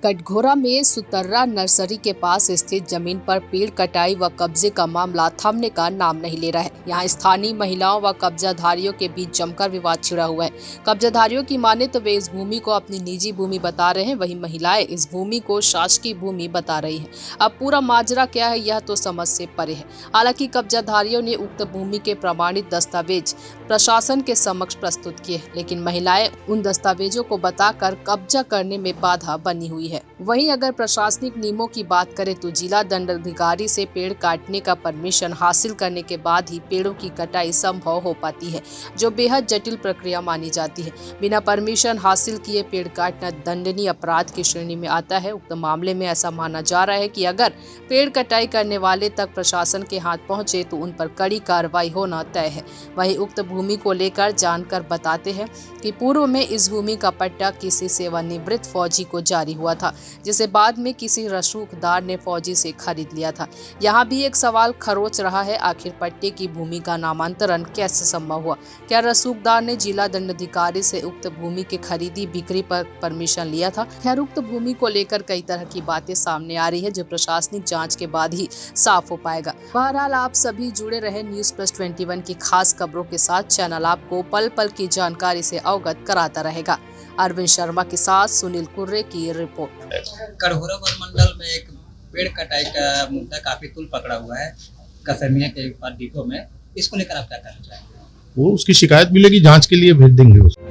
कटघोरा में सुतर्रा नर्सरी के पास स्थित जमीन पर पेड़ कटाई व कब्जे का मामला थमने का नाम नहीं ले रहा है। यहाँ स्थानीय महिलाओं व कब्जाधारियों के बीच जमकर विवाद छिड़ा हुआ है। कब्जाधारियों की माने तो वे इस भूमि को अपनी निजी भूमि बता रहे हैं, वहीं महिलाएं इस भूमि को शासकीय भूमि बता रही हैं। अब पूरा माजरा क्या है यह तो समझ से परे है। हालांकि कब्जाधारियों ने उक्त भूमि के प्रमाणित दस्तावेज प्रशासन के समक्ष प्रस्तुत किए, लेकिन महिलाएं उन दस्तावेजों को बताकर कब्जा करने में बाधा बनी हुई है। वहीं अगर प्रशासनिक नियमों की बात करें तो जिला दंडाधिकारी से पेड़ काटने का परमिशन हासिल करने के बाद ही पेड़ों की कटाई संभव हो पाती है, जो बेहद जटिल प्रक्रिया मानी जाती है। बिना परमिशन हासिल किए पेड़ काटना दंडनीय अपराध की श्रेणी में आता है। उक्त मामले में ऐसा माना जा रहा है कि अगर पेड़ कटाई करने वाले तक प्रशासन के हाथ पहुंचे तो उन पर कड़ी कार्रवाई होना तय है। वहीं उक्त भूमि को लेकर जानकर बताते हैं कि पूर्व में इस भूमि का पट्टा किसी सेवानिवृत्त फौजी को जारी हुआ था, जिसे बाद में किसी रसूखदार ने फौजी से खरीद लिया था। यहाँ भी एक सवाल खरोच रहा है, आखिर पट्टे की भूमि का नामांतरण कैसे संभव हुआ? क्या रसूखदार ने जिला दंडाधिकारी से उक्त भूमि के खरीदी बिक्री पर परमिशन लिया था? खैर, उक्त भूमि को लेकर कई तरह की बातें सामने आ रही है, जो प्रशासनिक जांच के बाद ही साफ हो पाएगा। बहरहाल आप सभी जुड़े रहे News+21 की खास खबरों के साथ। चैनल आपको पल पल की जानकारी से अवगत कराता रहेगा। अरविंद शर्मा के साथ सुनील कुर्रे की रिपोर्ट। कटघोरा वन मंडल में एक पेड़ कटाई का मुद्दा काफी तूल पकड़ा हुआ है कसमिया के डिपो में। इसको लेकर आप क्या कहना चाहेंगे? वो उसकी शिकायत मिलेगी, जांच के लिए भेज देंगे उसको।